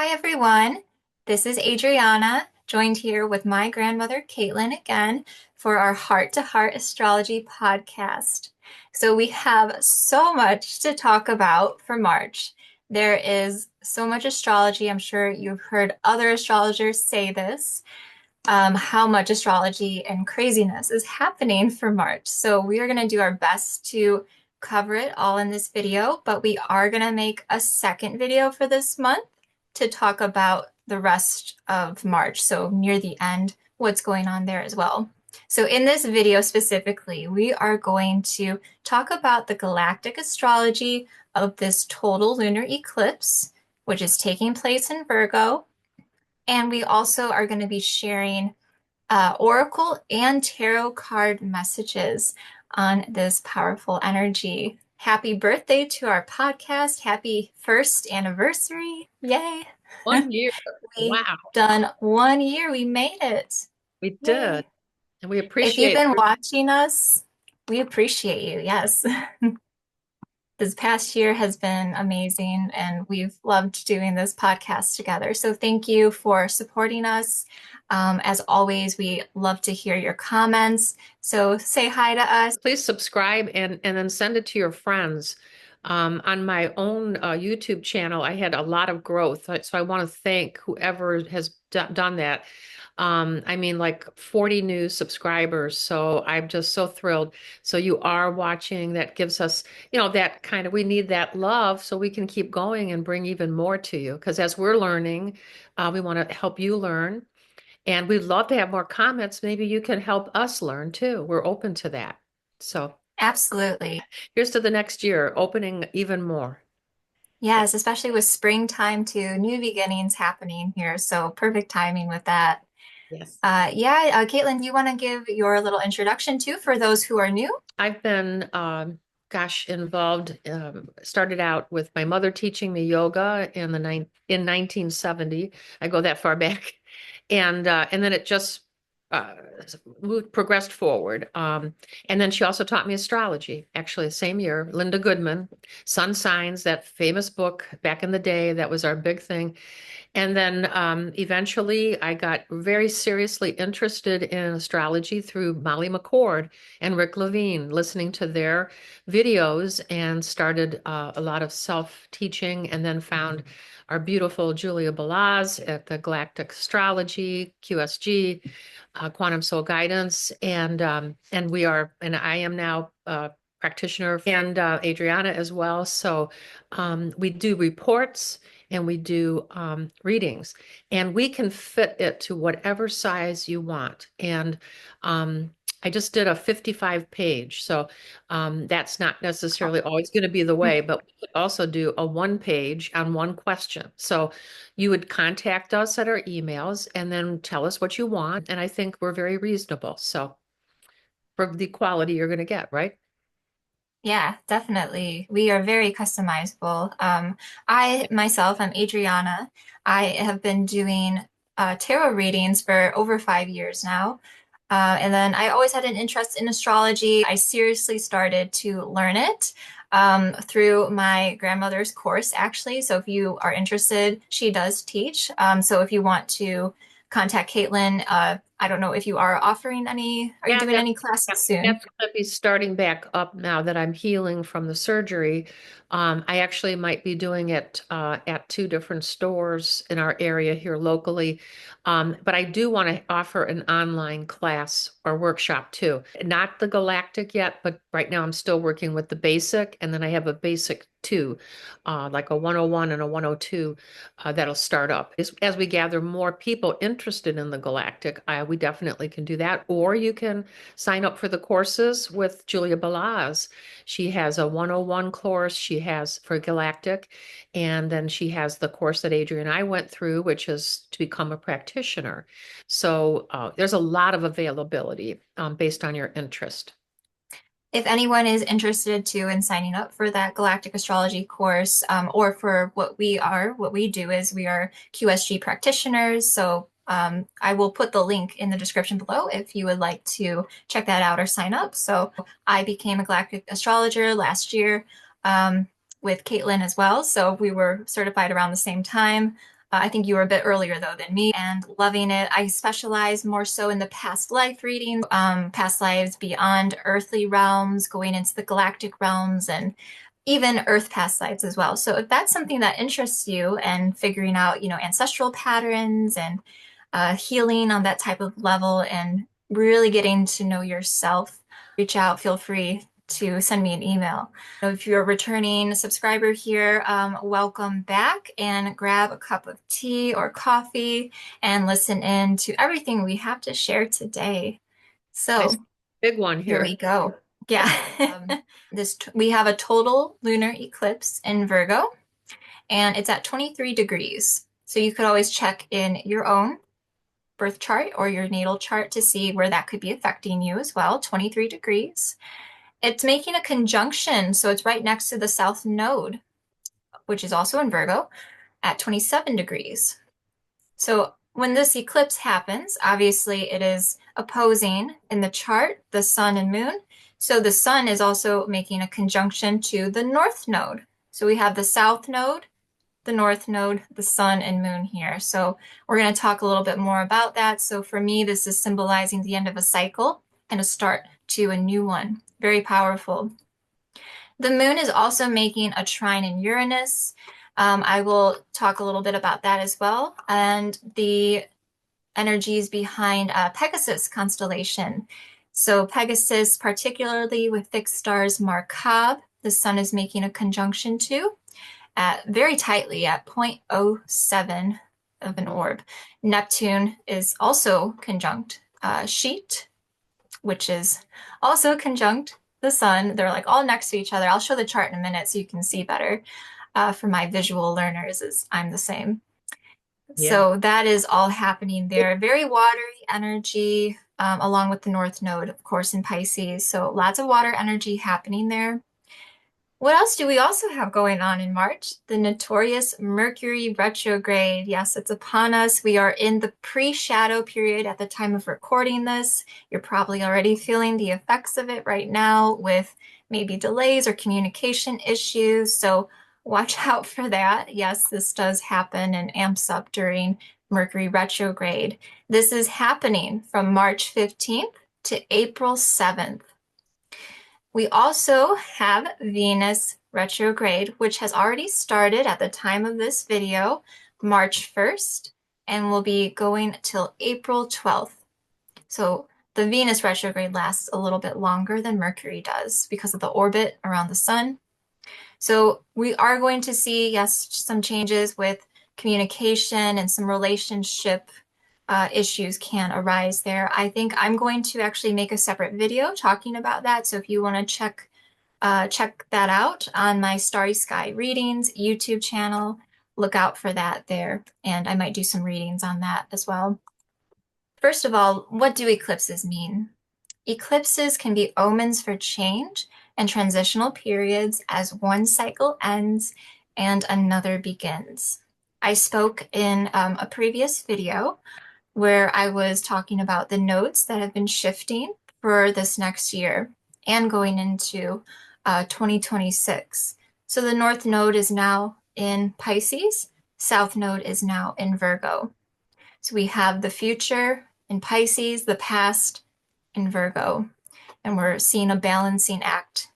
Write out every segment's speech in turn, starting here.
Hi, everyone. This is Adriana, joined here with my grandmother, Caitlin, again for our Heart to Heart Astrology podcast. So, we have so much to talk about for March. There is so much astrology. I'm sure you've heard other astrologers say this, how much astrology and craziness is happening for March. So, we are going to do our best to cover it all in this video, but we are going to make a second video for this month to talk about the rest of March. So near the end, what's going on there as well. So in this video specifically, we are going to talk about the galactic astrology of this total lunar eclipse, which is taking place in Virgo. And we also are going to be sharing oracle and tarot card messages on this powerful energy. Happy birthday to our podcast. Happy first anniversary. Yay. 1 year. We've Wow. done 1 year. We made it. We Yay. did. And we If you've appreciate been watching us, we appreciate you. Yes. This past year has been amazing, and we've loved doing this podcast together. So thank you for supporting us. As always, we love to hear your comments. So say hi to us. Please subscribe and then send it to your friends. On my own YouTube channel, I had a lot of growth. So I want to thank whoever has done that. I mean, like 40 new subscribers. So I'm just so thrilled. So you are watching. That gives us, that kind of, we need that love so we can keep going and bring even more to you. Because as we're learning, we want to help you learn. And we'd love to have more comments. Maybe you can help us learn too. We're open to that. So Absolutely. here's to the next year, opening even more. Yes, especially with springtime too, new beginnings happening here. So perfect timing with that. Yes. Caitlin, do you want to give your little introduction too for those who are new? I've been, involved, started out with my mother teaching me yoga in 1970. I go that far back. And then it just uh, progressed forward. And then she also taught me astrology, actually the same year. Linda Goodman, Sun Signs, that famous book back in the day, that was our big thing. And then eventually I got very seriously interested in astrology through Molly McCord and Rick Levine, listening to their videos, and started a lot of self-teaching, and then found our beautiful Julia Balaz at the Galactic Astrology, QSG, Quantum Soul Guidance. And I am now a practitioner, and Adriana as well. So we do reports and we do readings, and we can fit it to whatever size you want. And I just did a 55 page. So that's not necessarily always going to be the way, but we could also do a 1 page on one question. So you would contact us at our emails and then tell us what you want. And I think we're very reasonable. So for the quality you're going to get, right? Yeah, definitely. We are very customizable. I myself, I'm Adriana. I have been doing tarot readings for over 5 years now. And then I always had an interest in astrology. I seriously started to learn it through my grandmother's course, actually. So if you are interested, she does teach. So if you want to contact Caitlin, I don't know if you are offering any, are you Yeah, doing any classes soon? that's going to be starting back up now that I'm healing from the surgery. I actually might be doing it at two different stores in our area here locally. But I do want to offer an online class or workshop too. Not the galactic yet, but right now I'm still working with the basic. And then I have a basic two, like a 101 and a 102 that'll start up. As we gather more people interested in the galactic, we definitely can do that. Or you can sign up for the courses with Julia Balaz. She has a 101 course she has for Galactic, and then she has the course that Adrian and I went through, which is to become a practitioner. So there's a lot of availability based on your interest. If anyone is interested too in signing up for that Galactic Astrology course, or for what we do is we are QSG practitioners. So I will put the link in the description below if you would like to check that out or sign up. So I became a Galactic Astrologer last year with Caitlin as well. So we were certified around the same time. I think you were a bit earlier though than me and loving it. I specialize more so in the past life readings, past lives beyond earthly realms, going into the galactic realms and even earth past lives as well. So if that's something that interests you and figuring out, ancestral patterns and healing on that type of level and really getting to know yourself, reach out, feel free to send me an email. If you're a returning subscriber here, welcome back and grab a cup of tea or coffee and listen in to everything we have to share today. I So see a big one here we here. go. Yeah. We have a total lunar eclipse in Virgo and it's at 23 degrees. So you could always check in your own birth chart or your natal chart to see where that could be affecting you as well. 23 degrees. It's making a conjunction, so it's right next to the South Node, which is also in Virgo, at 27 degrees. So when this eclipse happens, obviously it is opposing in the chart the sun and moon. So the sun is also making a conjunction to the North Node. So we have the South Node, the North Node, the sun and moon here. So we're going to talk a little bit more about that. So for me, this is symbolizing the end of a cycle and a start to a new one. Very powerful. The moon is also making a trine in Uranus. I will talk a little bit about that as well. And the energies behind Pegasus Constellation. So Pegasus, particularly with fixed stars Markab, the sun is making a conjunction to at very tightly at 0.07 of an orb. Neptune is also conjunct Sheet, which is also conjunct the sun. They're like all next to each other. I'll show the chart in a minute so you can see better. For my visual learners, is I'm the same. Yeah. So that is all happening there. Very watery energy, along with the North Node, of course, in Pisces. So lots of water energy happening there. What else do we also have going on in March? The notorious Mercury retrograde. Yes, it's upon us. We are in the pre-shadow period at the time of recording this. You're probably already feeling the effects of it right now with maybe delays or communication issues. So watch out for that. Yes, this does happen and amps up during Mercury retrograde. This is happening from March 15th to April 7th. We also have Venus retrograde, which has already started at the time of this video, March 1st, and will be going till April 12th. So the Venus retrograde lasts a little bit longer than Mercury does because of the orbit around the sun. So we are going to see, yes, some changes with communication and some relationship issues can arise there. I think I'm going to actually make a separate video talking about that. So if you want to check that out on my Starry Sky Readings YouTube channel, look out for that there. And I might do some readings on that as well. First of all, what do eclipses mean? Eclipses can be omens for change and transitional periods as one cycle ends and another begins. I spoke in a previous video where I was talking about the nodes that have been shifting for this next year and going into 2026. So the North Node is now in Pisces, South Node is now in Virgo. So we have the future in Pisces, the past in Virgo, and we're seeing a balancing act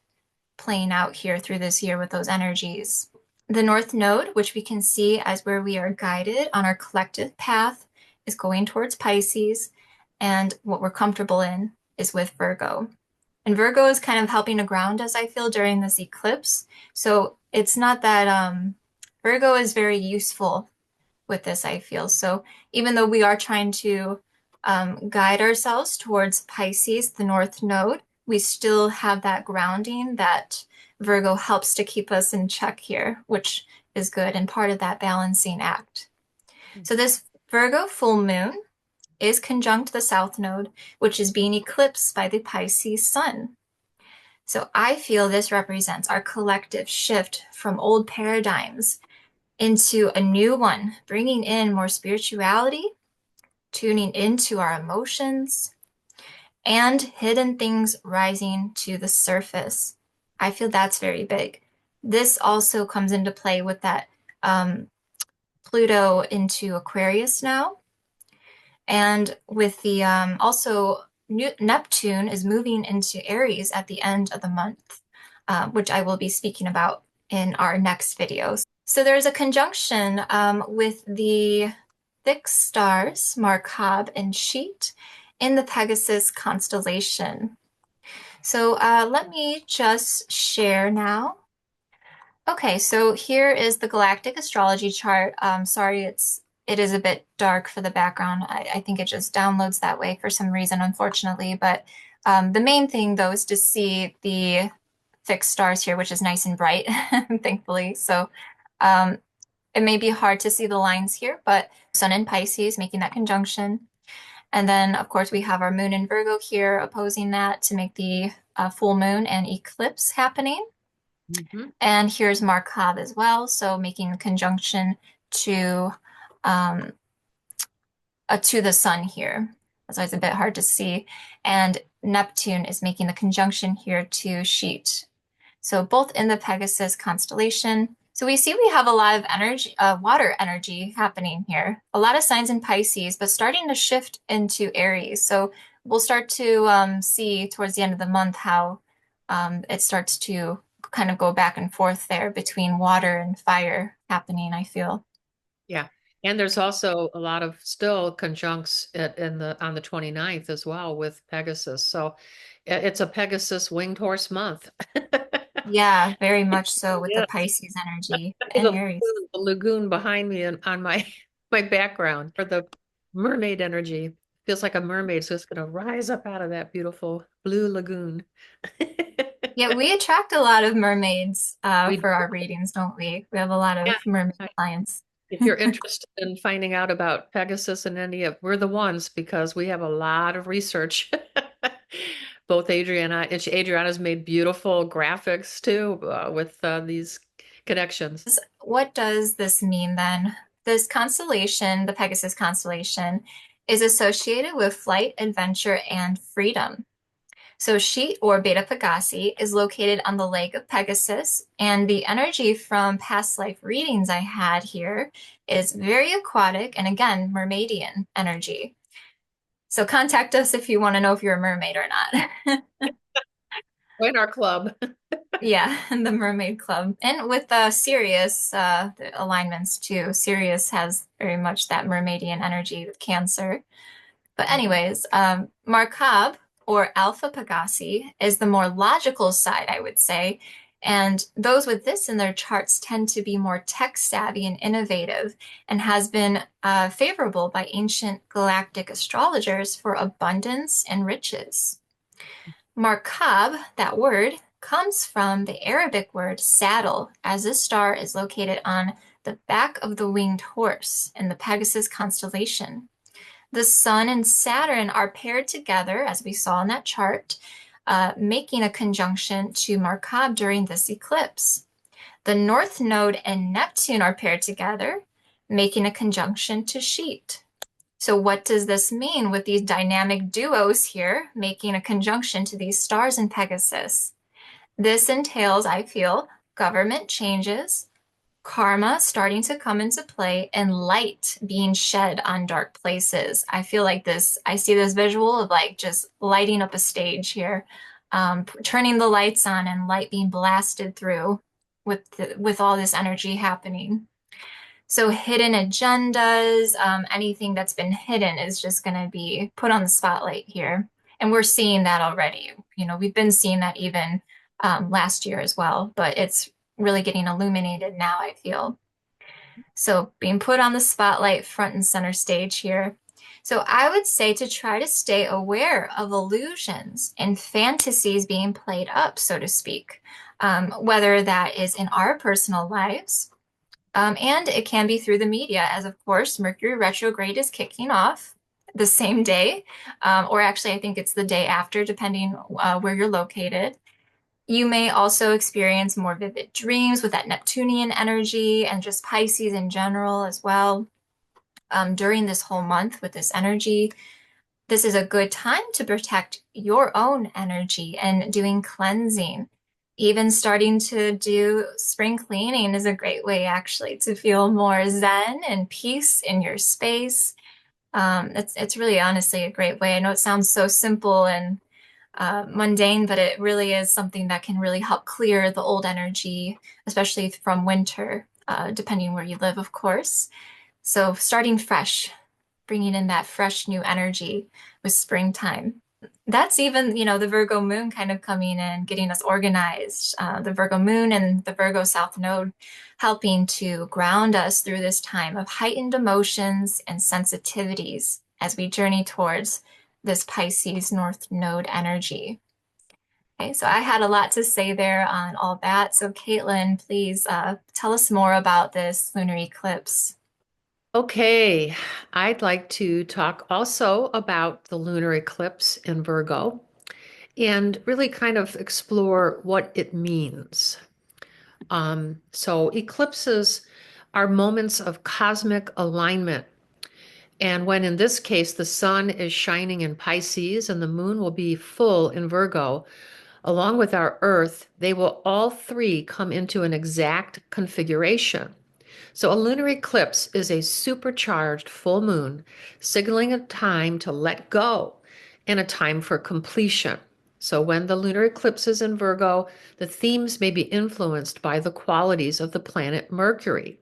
playing out here through this year with those energies. The North Node, which we can see as where we are guided on our collective path, is going towards Pisces, and what we're comfortable in is with Virgo. And Virgo is kind of helping to ground us, I feel, during this eclipse. So it's not that Virgo is very useful with this, I feel. So even though we are trying to guide ourselves towards Pisces, the North Node, we still have that grounding that Virgo helps to keep us in check here, which is good and part of that balancing act. So this Virgo full moon is conjunct the South Node, which is being eclipsed by the Pisces sun. So I feel this represents our collective shift from old paradigms into a new one, bringing in more spirituality, tuning into our emotions, and hidden things rising to the surface. I feel that's very big. This also comes into play with that Pluto into Aquarius now. And with the also Neptune is moving into Aries at the end of the month, which I will be speaking about in our next videos. So there's a conjunction with the fixed stars, Markab and Sheet, in the Pegasus constellation. So let me just share now. Okay, so here is the Galactic Astrology chart. Sorry, it is a bit dark for the background. I think it just downloads that way for some reason, unfortunately. But the main thing, though, is to see the fixed stars here, which is nice and bright, thankfully. So um, it may be hard to see the lines here, but Sun in Pisces making that conjunction. And then, of course, we have our moon in Virgo here opposing that to make the full moon and eclipse happening. Mhm. And here's Markov as well, so making a conjunction um, to the sun here. That's always a bit hard to see. And Neptune is making the conjunction here to Sheet. So both in the Pegasus constellation. So we see we have a lot of energy, water energy happening here. A lot of signs in Pisces, but starting to shift into Aries. So we'll start to see towards the end of the month how it starts to kind of go back and forth there between water and fire happening, I feel. Yeah. And there's also a lot of still conjuncts on the 29th as well with Pegasus. So it's a Pegasus winged horse month. Yeah, very much so with the Yeah. Pisces energy The and lagoon, Aries. the lagoon behind me and on my my background for the mermaid energy. Feels like a mermaid's just gonna rise up out of that beautiful blue lagoon. Yeah, we attract a lot of mermaids We for our readings, don't we? We have a lot yeah. of mermaid clients. If you're interested in finding out about Pegasus and any of, we're the ones because we have a lot of research. Both Adriana's made beautiful graphics too with these connections. What does this mean then? This constellation, the Pegasus constellation, is associated with flight, adventure, and freedom. So Sheet or Beta Pegasi is located on the leg of Pegasus, and the energy from past life readings I had here is very aquatic and again, mermaidian energy. So contact us if you want to know if you're a mermaid or not. Join our club. Yeah, the Mermaid Club. And with Sirius, the alignments too. Sirius has very much that mermaidian energy with Cancer. But anyways, Markab or Alpha Pegasi is the more logical side, I would say. And those with this in their charts tend to be more tech savvy and innovative and has been favorable by ancient galactic astrologers for abundance and riches. Markab, that word, comes from the Arabic word saddle, as this star is located on the back of the winged horse in the Pegasus constellation. The Sun and Saturn are paired together, as we saw in that chart, making a conjunction to Markab during this eclipse. The North Node and Neptune are paired together, making a conjunction to Sheet. So what does this mean with these dynamic duos here, making a conjunction to these stars in Pegasus? This entails, I feel, government changes, karma starting to come into play, and light being shed on dark places. I feel like this, I see this visual of like just lighting up a stage here, turning the lights on and light being blasted through with all this energy happening. So hidden agendas, anything that's been hidden is just going to be put on the spotlight here. And we're seeing that already. You know, we've been seeing that even last year as well, but it's really getting illuminated now, I feel. So being put on the spotlight front and center stage here. So I would say to try to stay aware of illusions and fantasies being played up, so to speak, whether that is in our personal lives, and it can be through the media, as of course, Mercury retrograde is kicking off the same day, or actually, I think it's the day after, depending where you're located. You may also experience more vivid dreams with that Neptunian energy and just Pisces in general as well during this whole month with this energy. This is a good time to protect your own energy and doing cleansing. Even starting to do spring cleaning is a great way actually to feel more zen and peace in your space. It's really honestly a great way. I know it sounds so simple and mundane, but it really is something that can really help clear the old energy, especially from winter, depending where you live, of course. So starting fresh, bringing in that fresh new energy with springtime. That's even, the Virgo moon kind of coming in, getting us organized. The Virgo moon and the Virgo South Node helping to ground us through this time of heightened emotions and sensitivities as we journey towards this Pisces North Node energy. Okay, so I had a lot to say there on all that. So, Caitlin, please tell us more about this lunar eclipse. Okay, I'd like to talk also about the lunar eclipse in Virgo and really kind of explore what it means. So eclipses are moments of cosmic alignment. And when in this case, the sun is shining in Pisces and the moon will be full in Virgo, along with our Earth, they will all three come into an exact configuration. So a lunar eclipse is a supercharged full moon, signaling a time to let go and a time for completion. So when the lunar eclipse is in Virgo, the themes may be influenced by the qualities of the planet Mercury,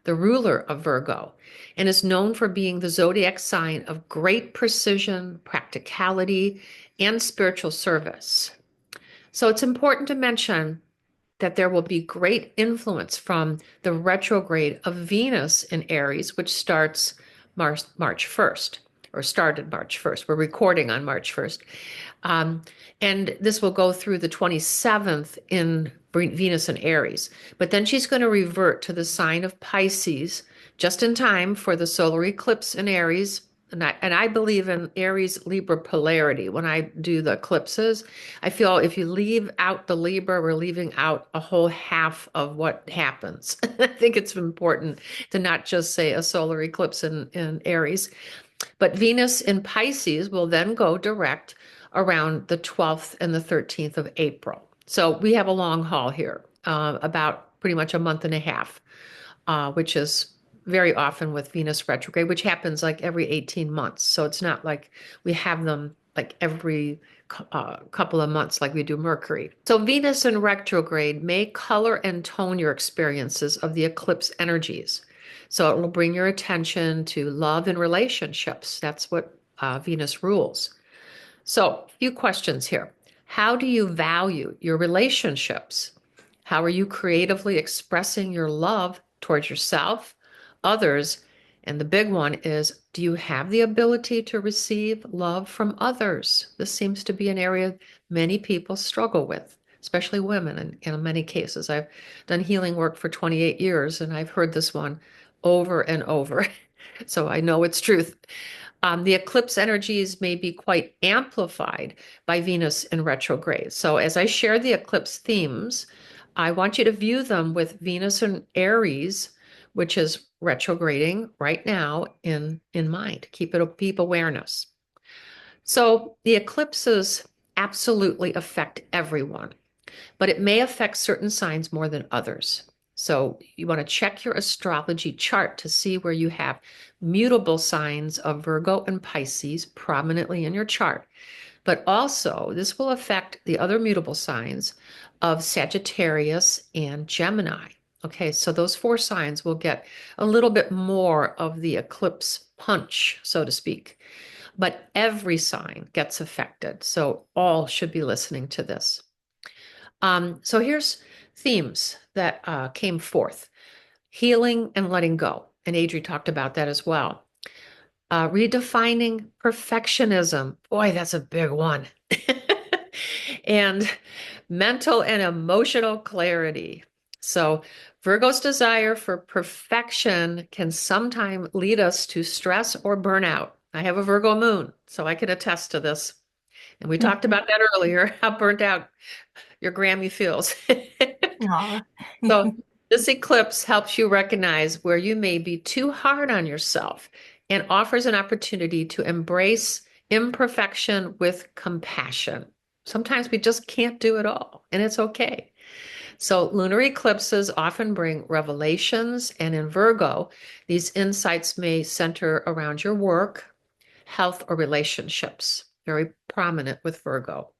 the ruler of Virgo, and is known for being the zodiac sign of great precision, practicality, and spiritual service. So it's important to mention that there will be great influence from the retrograde of Venus in Aries, which starts March 1st, or started March 1st. We're recording on March 1st. Um, and this will go through the 27th in Venus and Aries. But then she's going to revert to the sign of Pisces just in time for the solar eclipse in Aries. And I believe in Aries Libra polarity when I do the eclipses. I feel if you leave out the Libra, we're leaving out a whole half of what happens. I think it's important to not just say a solar eclipse in Aries. But Venus in Pisces will then go direct around the 12th and the 13th of April. So we have a long haul here, about pretty much a month and a half, which is very often with Venus retrograde, which happens like every 18 months. So it's not like we have them like every couple of months like we do Mercury. So Venus in retrograde may color and tone your experiences of the eclipse energies. So it will bring your attention to love and relationships. That's what Venus rules. So, a few questions here. How do you value your relationships? How are you creatively expressing your love towards yourself, others? And the big one is, do you have the ability to receive love from others? This seems to be an area many people struggle with, especially women in many cases. I've done healing work for 28 years and I've heard this one over and over. So I know it's truth. The eclipse energies may be quite amplified by Venus in retrograde. So as I share the eclipse themes, I want you to view them with Venus in Aries, which is retrograding right now in mind. Keep awareness. So the eclipses absolutely affect everyone, but it may affect certain signs more than others. So you want to check your astrology chart to see where you have mutable signs of Virgo and Pisces prominently in your chart. But also, this will affect the other mutable signs of Sagittarius and Gemini. Okay, so those four signs will get a little bit more of the eclipse punch, so to speak. But every sign gets affected. So all should be listening to this. So here's themes that came forth. Healing and letting go. And Adri talked about that as well. Redefining perfectionism. Boy, that's a big one. And mental and emotional clarity. So Virgo's desire for perfection can sometimes lead us to stress or burnout. I have a Virgo moon, so I can attest to this. And we talked about that earlier, how burnt out your Grammy feels. Aw. So this eclipse helps you recognize where you may be too hard on yourself and offers an opportunity to embrace imperfection with compassion. Sometimes we just can't do it all, and it's okay. So lunar eclipses often bring revelations, and in Virgo, these insights may center around your work, health, or relationships. Very prominent with Virgo.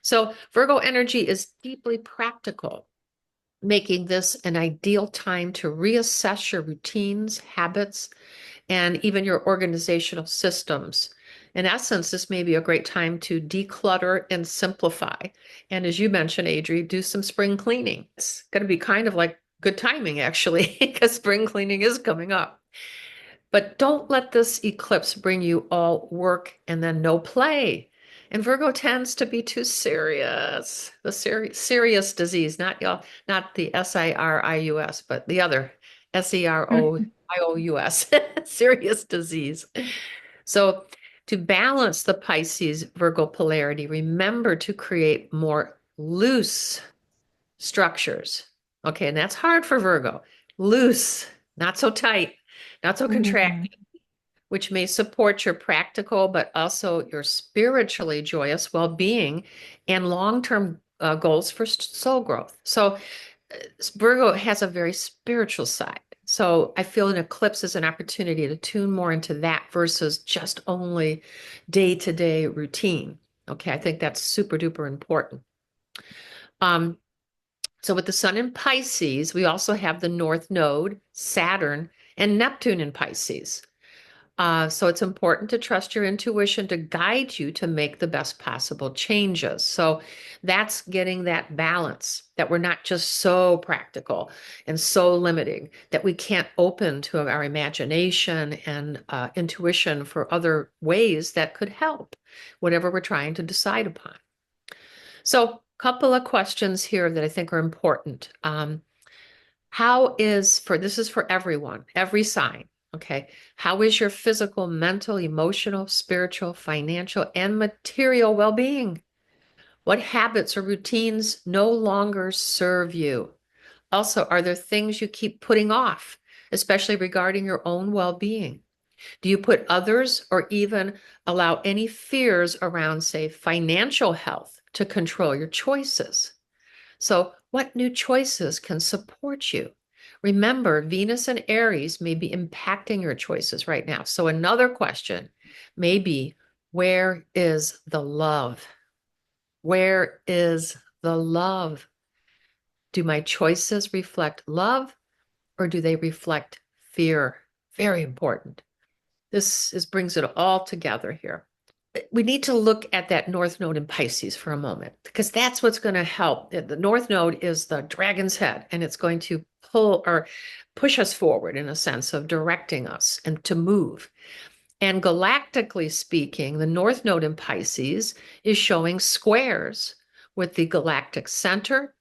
So Virgo energy is deeply practical, making this an ideal time to reassess your routines, habits, and even your organizational systems. In essence, this may be a great time to declutter and simplify. And as you mentioned, Adri, do some spring cleaning. It's going to be kind of like good timing, actually, because spring cleaning is coming up. But don't let this eclipse bring you all work and then no play. And Virgo tends to be too serious. The serious disease, not y'all, not the SIRIUS, but the other SEROIOUS, serious disease. So to balance the Pisces Virgo polarity, remember to create more loose structures. Okay, and that's hard for Virgo. Loose, not so tight, not so Mhm. contracted, which may support your practical, but also your spiritually joyous well-being and long-term goals for soul growth. So Virgo has a very spiritual side. So I feel an eclipse is an opportunity to tune more into that versus just only day-to-day routine. Okay, I think that's super duper important. Um, so with the sun in Pisces, we also have the North Node, Saturn, and Neptune in Pisces. So it's important to trust your intuition to guide you to make the best possible changes. So that's getting that balance that we're not just so practical and so limiting that we can't open to our imagination and intuition for other ways that could help whatever we're trying to decide upon. So a couple of questions here that I think are important. How is for this is for everyone, every sign. Okay. How is your physical, mental, emotional, spiritual, financial, and material well being? What habits or routines no longer serve you? Also, are there things you keep putting off, especially regarding your own well being? Do you put others or even allow any fears around, say, financial health to control your choices? So, what new choices can support you? Remember, Venus and Aries may be impacting your choices right now. So, another question may be, where is the love? Where is the love? Do my choices reflect love or do they reflect fear? Very important. Brings it all together here. We need to look at that North Node in Pisces for a moment because that's what's going to help. The North Node is the dragon's head, and it's going to pull or push us forward in a sense of directing us and to move. And galactically speaking, the North Node in Pisces is showing squares with the galactic center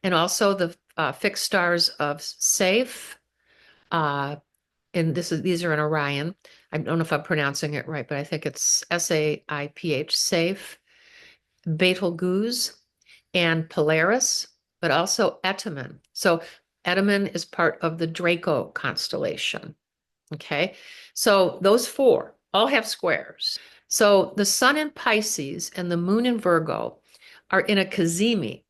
and also the fixed stars of Safe, uh, and these are in Orion. I don't know if I'm pronouncing it right, but I think it's SAIPH, Safe, Betelgeuse, and Polaris, but also Eteman. So Eteman is part of the Draco constellation. Okay, so those four all have squares. So the sun in Pisces and the moon in Virgo are in a cazimi,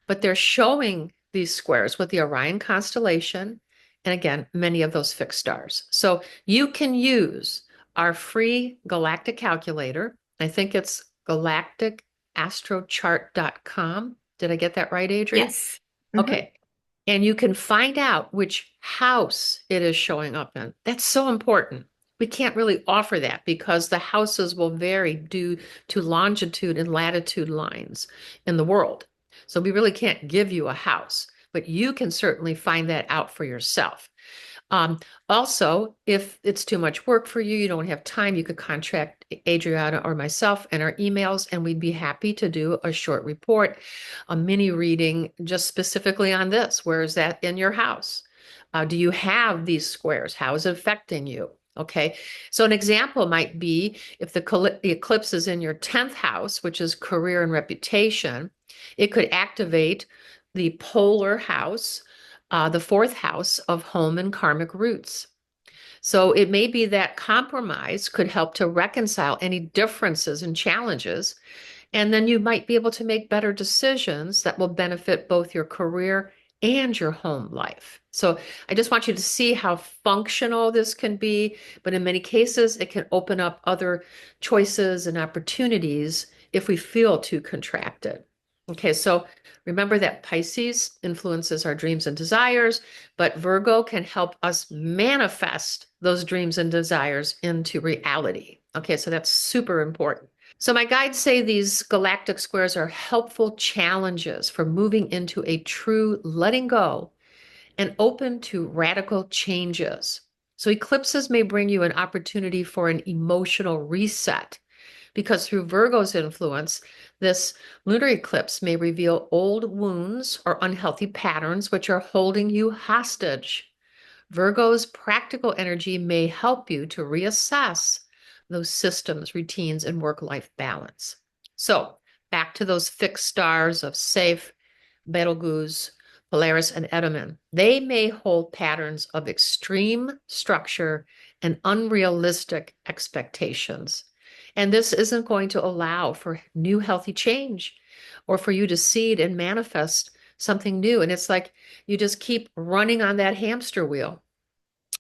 but they're showing these squares with the Orion constellation and again, many of those fixed stars. So you can use our free galactic calculator. I think it's galacticastrochart.com. Did I get that right, Adri? Yes. Hmm. Okay. And you can find out which house it is showing up in. That's so important. We can't really offer that because the houses will vary due to longitude and latitude lines in the world. So we really can't give you a house, but you can certainly find that out for yourself. Um, Also, if it's too much work for you, you don't have time, you could contact Adriana or myself and our emails, and we'd be happy to do a short report, a mini reading just specifically on this. Where is that in your house? Do you have these squares? How is it affecting you? Okay, so an example might be if the eclipse is in your 10th house, which is career and reputation, it could activate the polar house, the fourth house of home and karmic roots. So it may be that compromise could help to reconcile any differences and challenges. And then you might be able to make better decisions that will benefit both your career and your home life. So I just want you to see how functional this can be, but in many cases, it can open up other choices and opportunities if we feel too contracted. Okay, so remember that Pisces influences our dreams and desires, but Virgo can help us manifest those dreams and desires into reality. Okay, so that's super important. So my guides say these galactic squares are helpful challenges for moving into a true letting go and open to radical changes. So eclipses may bring you an opportunity for an emotional reset because through Virgo's influence, this lunar eclipse may reveal old wounds or unhealthy patterns which are holding you hostage. Virgo's practical energy may help you to reassess those systems, routines, and work-life balance. So back to those fixed stars of Safe, Betelgeuse, Polaris, and Edaman. They may hold patterns of extreme structure and unrealistic expectations. And this isn't going to allow for new healthy change or for you to seed and manifest something new. And it's like you just keep running on that hamster wheel,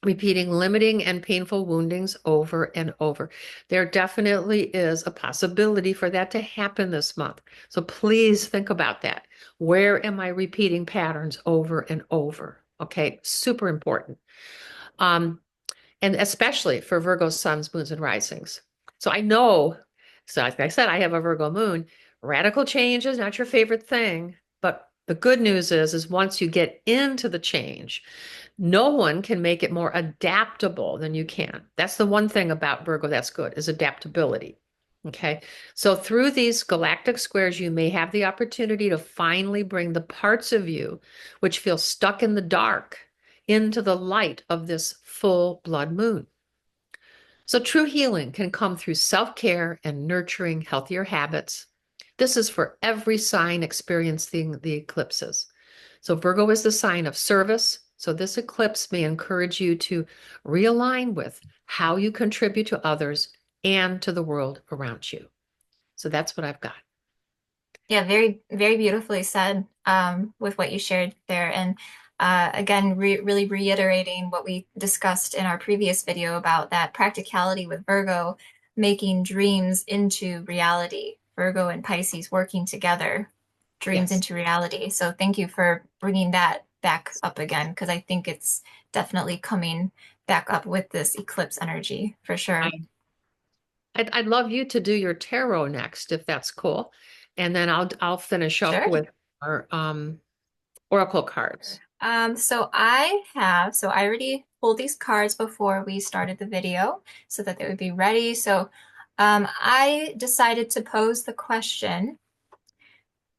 repeating limiting and painful woundings over and over. There definitely is a possibility for that to happen this month. So please think about that. Where am I repeating patterns over and over? Okay, super important. Um, and especially for Virgo suns, moons, and risings. So I know, so like I said, I have a Virgo moon. Radical change is not your favorite thing, but the good news is once you get into the change, no one can make it more adaptable than you can. That's the one thing about Virgo that's good is adaptability. Okay. So through these galactic squares, you may have the opportunity to finally bring the parts of you which feel stuck in the dark into the light of this full blood moon. So true healing can come through self-care and nurturing healthier habits. This is for every sign experiencing the eclipses. So Virgo is the sign of service. So this eclipse may encourage you to realign with how you contribute to others and to the world around you. So that's what I've got. Yeah, very, very beautifully said with what you shared there. And again, really reiterating what we discussed in our previous video about that practicality with Virgo, making dreams into reality. Virgo and Pisces working together, dreams Yes. into reality. So thank you for bringing that back up again, because I think it's definitely coming back up with this eclipse energy for sure. I'd love you to do your tarot next, if that's cool. And then I'll finish up Sure. with our oracle cards. So I already pulled these cards before we started the video so that they would be ready. So I decided to pose the question,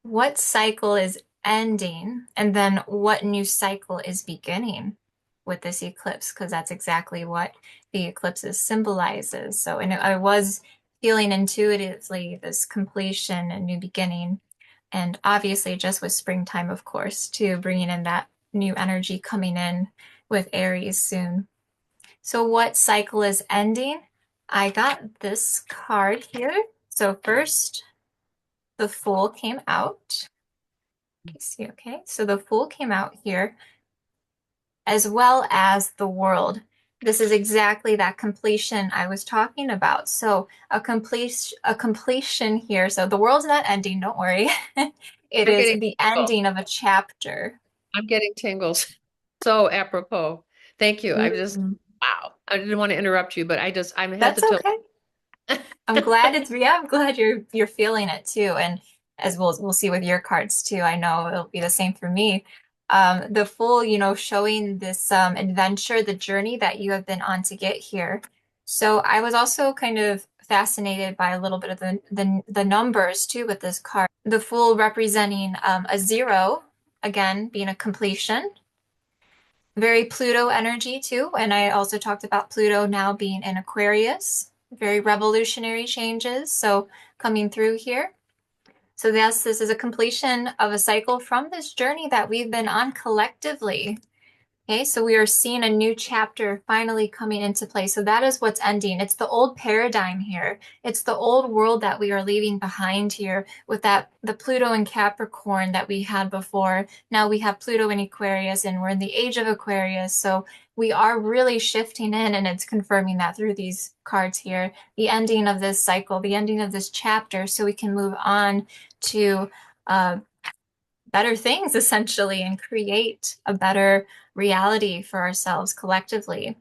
what cycle is ending and then what new cycle is beginning with this eclipse? Because that's exactly what the eclipse symbolizes. So, and I was feeling intuitively this completion and new beginning. And obviously, just with springtime, of course, too, bringing in that new energy coming in with Aries soon. So, what cycle is ending? I got this card here. So, first, the Fool came out. Okay, see, okay. So, the Fool came out here, as well as the World. This is exactly that completion I was talking about. So, a completion here. So, the world's not ending, don't worry. It I'm is getting the tingles. ending of a chapter. I'm getting tingles. So apropos. Thank you. I just, Mhm. wow. I didn't want to interrupt you, but I'm head That's to toe. okay. I'm glad it's yeah, I'm glad you're feeling it too. And as we'll see with your cards too, I know it'll be the same for me. The Fool, showing this adventure, the journey that you have been on to get here. So I was also kind of fascinated by a little bit of the numbers too with this card. The Fool representing a zero, again being a completion. Very Pluto energy too. And I also talked about Pluto now being in Aquarius, very revolutionary changes. So coming through here. So yes, this is a completion of a cycle from this journey that we've been on collectively. Okay, so we are seeing a new chapter finally coming into play. So that is what's ending. It's the old paradigm here. It's the old world that we are leaving behind here with that the Pluto in Capricorn that we had before. Now we have Pluto in Aquarius and we're in the age of Aquarius. So we are really shifting in and it's confirming that through these cards here. The ending of this cycle, the ending of this chapter, so we can move on to uh, better things essentially and create a better reality for ourselves collectively.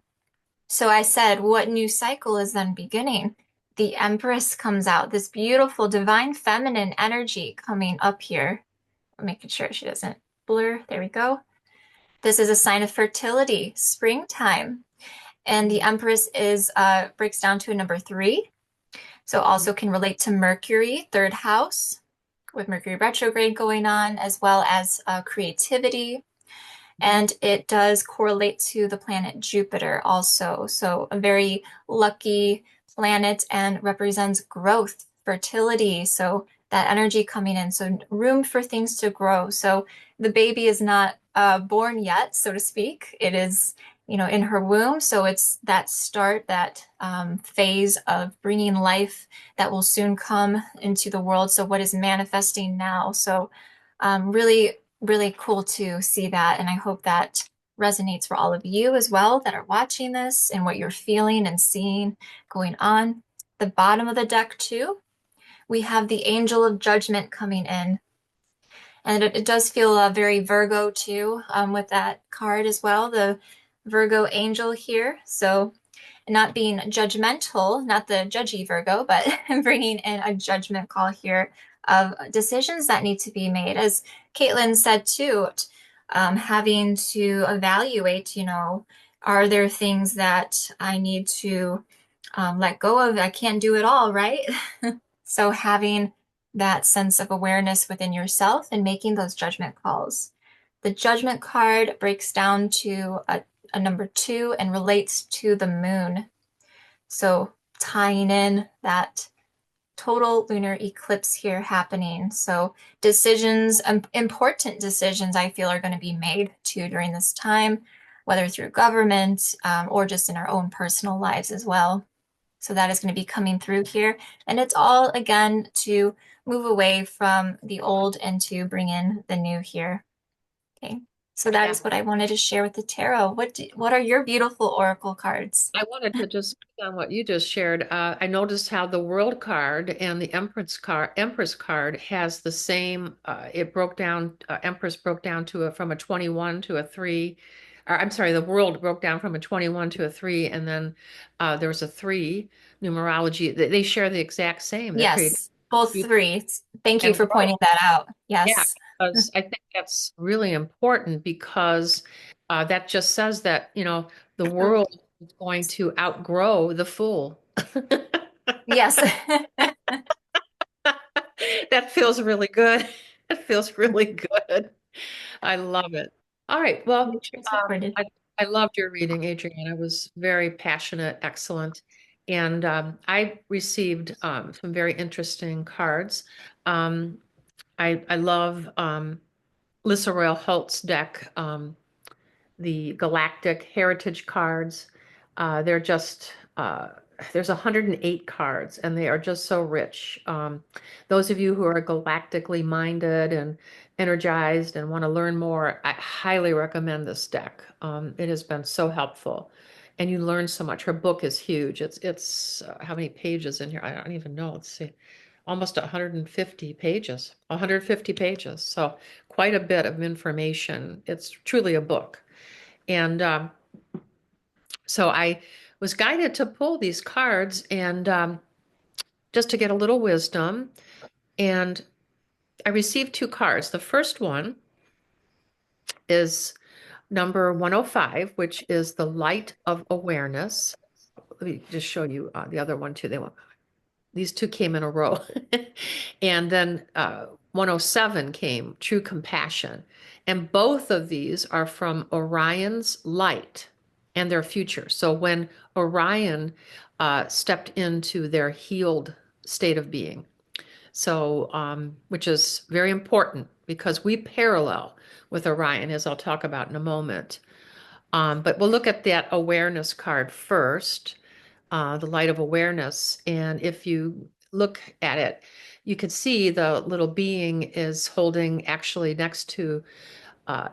So I said, what new cycle is then beginning? The Empress comes out, this beautiful divine feminine energy coming up here. I'm making sure she doesn't blur. There we go. This is a sign of fertility, springtime. And the Empress is breaks down to a number 3. So also can relate to Mercury, third house, with Mercury retrograde going on, as well as creativity. And it does correlate to the planet Jupiter also. So a very lucky planet and represents growth, fertility. So that energy coming in. So room for things to grow. So the baby is not born yet, so to speak. It is, in her womb. So it's that start, that phase of bringing life that will soon come into the world. So what is manifesting now? So really really cool to see that. And I hope that resonates for all of you as well that are watching this and what you're feeling and seeing going on. The bottom of the deck, too, we have the Angel of Judgment coming in. And it does feel very Virgo, too, with that card as well, the Virgo angel here. So not being judgmental, not the judgy Virgo, but bringing in a judgment call here of decisions that need to be made. As Caitlin said too, having to evaluate, are there things that I need to let go of? I can't do it all, right? So having that sense of awareness within yourself and making those judgment calls. The judgment card breaks down to a number 2 and relates to the moon. So tying in that total lunar eclipse here happening. So decisions, important decisions, I feel are going to be made too during this time, whether through government or just in our own personal lives as well. So that is going to be coming through here. And it's all, again, to move away from the old and to bring in the new here. Okay. So that Yeah. is what I wanted to share with the tarot. What are your beautiful oracle cards? I wanted to just speak on what you just shared. I noticed how the World card and the Empress card has the same. It broke down. Empress broke down from a 21 to a 3. Or, I'm sorry, the World broke down from a 21 to a 3, and then there was a 3 numerology. They share the exact same. They're creating Yes, both beauty three. Thank you and for growth. pointing that out. Yeah, Yes. because I think that's really important because that just says that, the world is going to outgrow the fool. Yes. That feels really good. It feels really good. I love it. All right. Well, Nature supported. I loved your reading, Adrienne. It was very passionate, excellent. And I received some very interesting cards. Um, I love Lissa Royal Holt's deck, the Galactic Heritage cards. They're just, there's 108 cards and they are just so rich. Those of you who are galactically minded and energized and want to learn more, I highly recommend this deck. It has been so helpful. And you learn so much. Her book is huge. It's how many pages in here? I don't even know. Let's see. Almost 150 pages. 150 pages. So quite a bit of information. It's truly a book. And so I was guided to pull these cards and just to get a little wisdom. And I received 2 cards. The first one is number 105, which is the light of awareness. Let me just show you the other one too. These 2 came in a row. And then 107 came true compassion. And both of these are from Orion's light and their future. So when Orion stepped into their healed state of being, so which is very important because we parallel with Orion, as I'll talk about in a moment. But we'll look at that awareness card first, the light of awareness. And if you look at it, you can see the little being is holding actually next to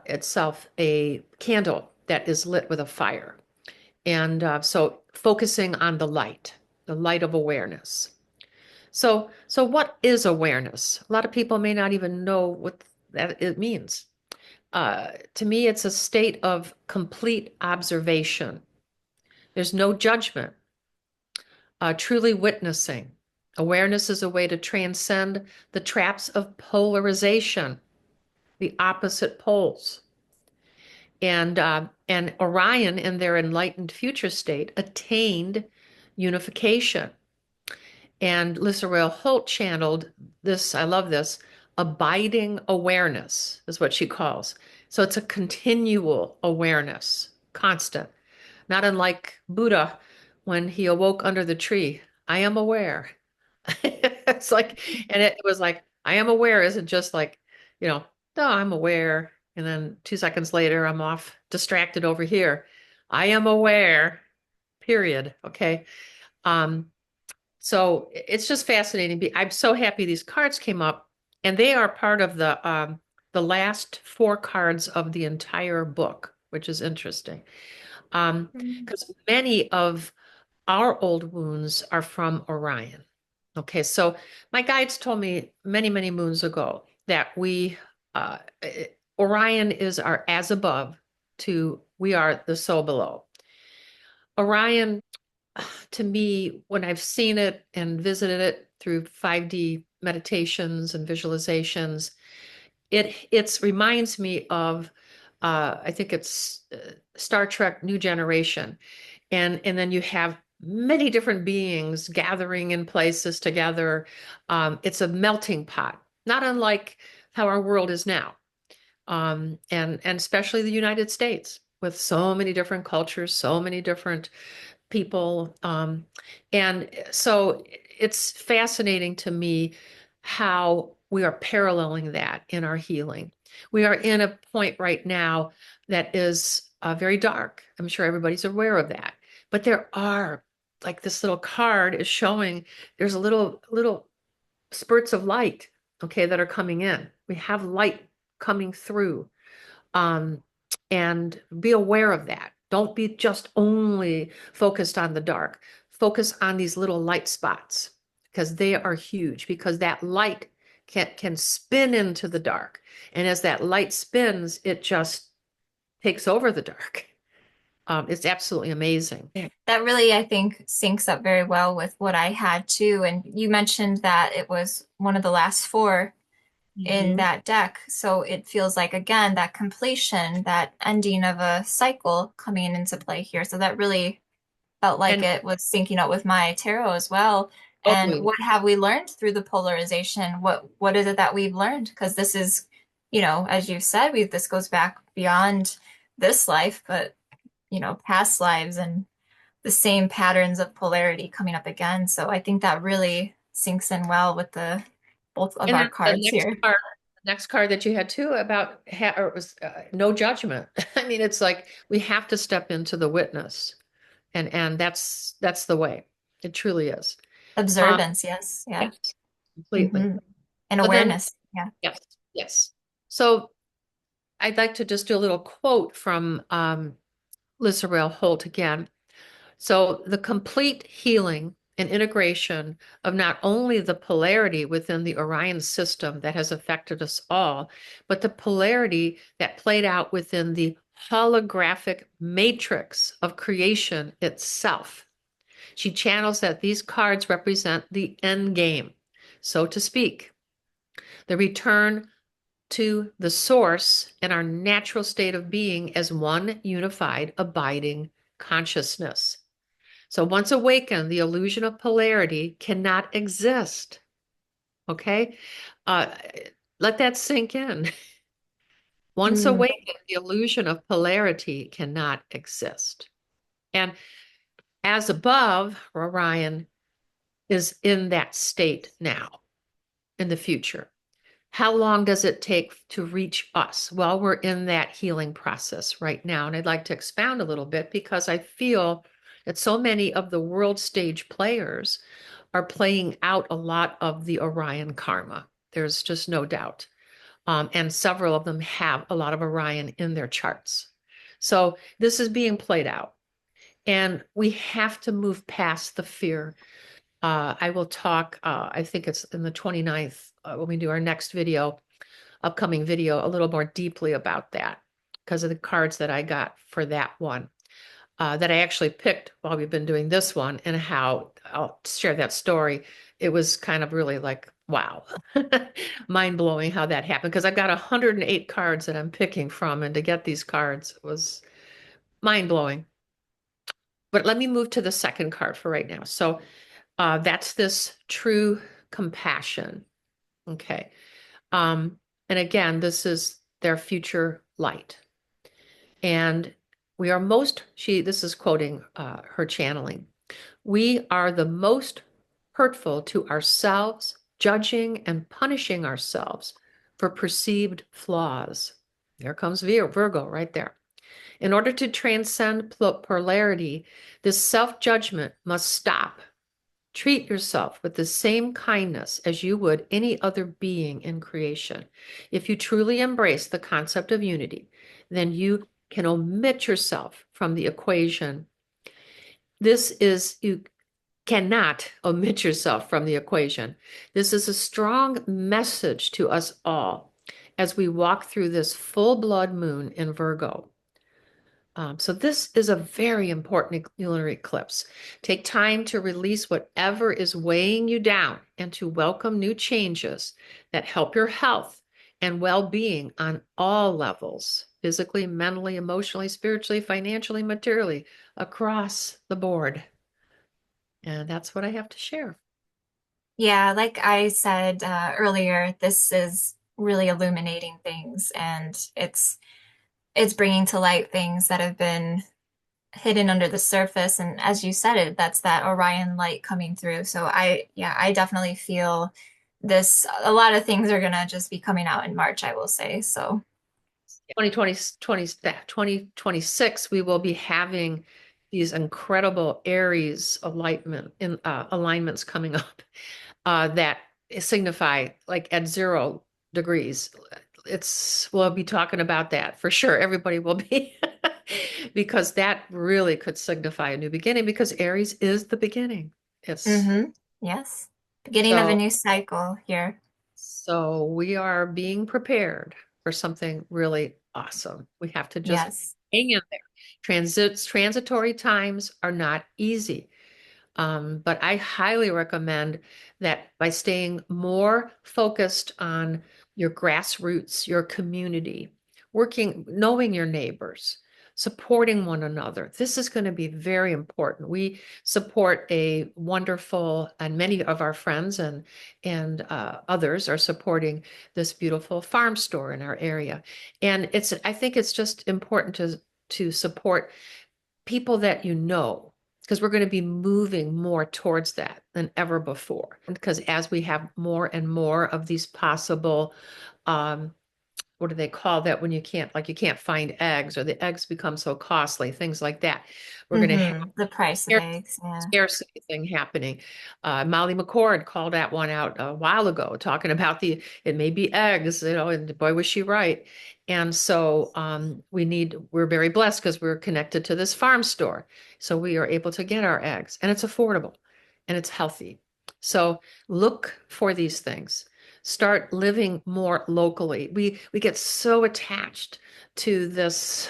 itself a candle that is lit with a fire. And so focusing on the light of awareness. So what is awareness? A lot of people may not even know what that it means. To me, it's a state of complete observation. There's no judgment, truly witnessing. Awareness is a way to transcend the traps of polarization, the opposite poles. And Orion, in their enlightened future state, attained unification. And Lisa Rael Holt channeled this, I love this, abiding awareness is what she calls. So it's a continual awareness, constant, not unlike Buddha when he awoke under the tree. I am aware. It's like, and it was like, I am aware isn't just like, no, I'm aware. And then 2 seconds later, I'm off distracted over here. I am aware, period. Okay. Um, so it's just fascinating. I'm so happy these cards came up, and they are part of the last 4 cards of the entire book, which is interesting. Mm. Because many of our old wounds are from Orion. Okay, so my guides told me many, many moons ago that Orion is our as above to we are the so below. Orion, to me, when I've seen it and visited it through 5D meditations and visualizations, it reminds me of I think it's Star Trek New Generation, and then you have many different beings gathering in places together. It's a melting pot, not unlike how our world is now, and especially the United States with so many different cultures, so many different people. And so it's fascinating to me how we are paralleling that in our healing. We are in a point right now that is very dark. I'm sure everybody's aware of that. But there are, like this little card is showing, there's a little spurts of light, okay, that are coming in. We have light coming through. Um, and be aware of that. Don't be just only focused on the dark. Focus on these little light spots because they are huge because that light can spin into the dark. And as that light spins, it just takes over the dark. It's absolutely amazing. That really, I think, syncs up very well with what I had too. And you mentioned that it was one of the last four in Mhm. that deck. So it feels like, again, that completion, that ending of a cycle coming into play here. So that really felt like And it was syncing up with my tarot as well. And totally. what have we learned through the polarization? What is it that we've learned? Because this is, as you said, this goes back beyond this life, but past lives and the same patterns of polarity coming up again. So I think that really sinks in well with the both of And our then cards here. the next card that you had too about or it was no judgment. I mean, it's like we have to step into the witness. And that's the way. It truly is. Um, Observance, yes, yeah. yes, completely. Hmm. And So then, awareness, yeah. yes, yes. So I'd like to just do a little quote from Lisa Rael Holt again. So the complete healing and integration of not only the polarity within the Orion system that has affected us all, but the polarity that played out within the holographic matrix of creation itself. She channels that these cards represent the end game, so to speak, the return to the source and our natural state of being as one unified, abiding consciousness. So once awakened, the illusion of polarity cannot exist. Okay? Uh, Let that sink in. Once Mm. awakened, the illusion of polarity cannot exist. And as above, Orion is in that state now, in the future. How long does it take to reach us? Well, we're in that healing process right now. And I'd like to expound a little bit because I feel that so many of the world stage players are playing out a lot of the Orion karma. There's just no doubt. And several of them have a lot of Orion in their charts. So this is being played out. And we have to move past the fear. I will talk, I think it's in the 29th, when we do our next video, upcoming video, a little more deeply about that because of the cards that I got for that one, that I actually picked while we've been doing this one, and how I'll share that story. It was kind of really like, wow, mind blowing how that happened because I've got 108 cards that I'm picking from, and to get these cards was mind blowing. But let me move to the second card for right now. So that's this true compassion. Okay. And again, this is their future light. And we are most, this is quoting her channeling. We are the most hurtful to ourselves, judging and punishing ourselves for perceived flaws. There comes Virgo right there. In order to transcend polarity, this self-judgment must stop. Treat yourself with the same kindness as you would any other being in creation. If you truly embrace the concept of unity, then you can omit yourself from the equation. You cannot omit yourself from the equation. This is a strong message to us all as we walk through this full blood moon in Virgo. So this is a very important lunar eclipse. Take time to release whatever is weighing you down and to welcome new changes that help your health and well-being on all levels, physically, mentally, emotionally, spiritually, financially, materially, across the board. And that's what I have to share. Yeah, like I said earlier, this is really illuminating things, and it's bringing to light things that have been hidden under the surface. And as you said it, that's that Orion light coming through. So yeah, I definitely feel this. A lot of things are gonna just be coming out in March, I will say. So, 2026, we will be having these incredible Aries alignments coming up that signify like at 0 degrees. We'll be talking about that for sure. Everybody will be because that really could signify a new beginning because Aries is the beginning. It's yes, beginning of a so new cycle here. so we are being prepared for something really awesome. We have to just Yes. hang in there. Transitory times are not easy. But I highly recommend that by staying more focused on your grassroots, your community, knowing your neighbors, supporting one another. This is going to be very important. We support a wonderful, and many of our friends and others are supporting this beautiful farm store in our area. And I think it's just important to support people that you know, because we're going to be moving more towards that than ever before. Because as we have more and more of these possible, what do they call that when you can't find eggs or the eggs become so costly, things like that. We're going to have The price of eggs. Yeah. scarcity thing happening. Molly McCord called that one out a while ago, talking about it may be eggs, and boy, was she right. And so we're very blessed because we're connected to this farm store. So we are able to get our eggs and it's affordable and it's healthy. So look for these things. Start living more locally. We get so attached to this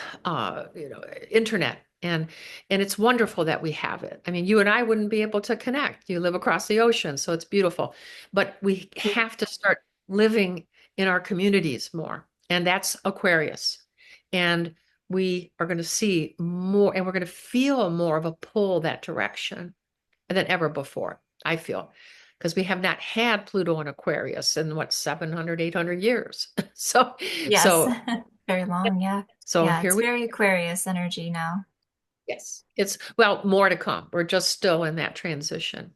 internet, and it's wonderful that we have it. I mean, you and I wouldn't be able to connect. You live across the ocean, so it's beautiful. But we have to start living in our communities more. And that's Aquarius. And we are going to see more, and we're going to feel more of a pull that direction than ever before, I feel. Because we have not had Pluto and Aquarius in 700, 800 years. So, Yes. so, Very long. Yeah. so Yeah. here It's we very Aquarius energy now. Yes, it's, well, more to come. We're just still in that transition.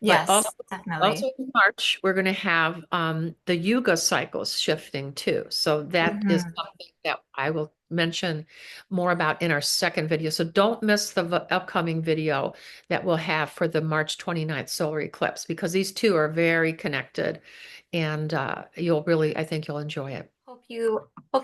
But Yes, definitely. also in March, we're going to have the Yuga cycles shifting too. So that is Hmm. something that I will mention more about in our second video. So don't miss the upcoming video that we'll have for the March 29th solar eclipse, because these two are very connected, and you'll really, I think you'll enjoy it. Hope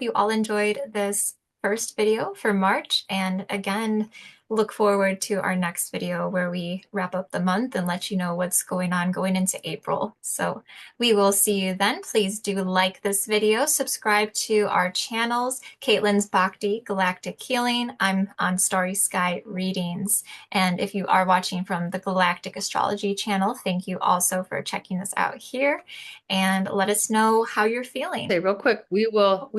you all enjoyed this first video for March. And again, look forward to our next video where we wrap up the month and let you know what's going on going into April. So we will see you then. Please do like this video, subscribe to our channels, Caitlin's Bhakti Galactic Healing. I'm on Starry Sky Readings. And if you are watching from the Galactic Astrology channel, thank you also for checking us out here, and let us know how you're feeling. Say real quick, we will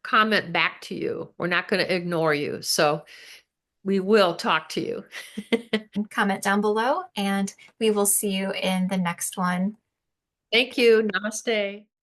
comment back to you. We're not going to ignore you. So we will talk to you. Comment down below, and we will see you in the next one. Thank you. Namaste.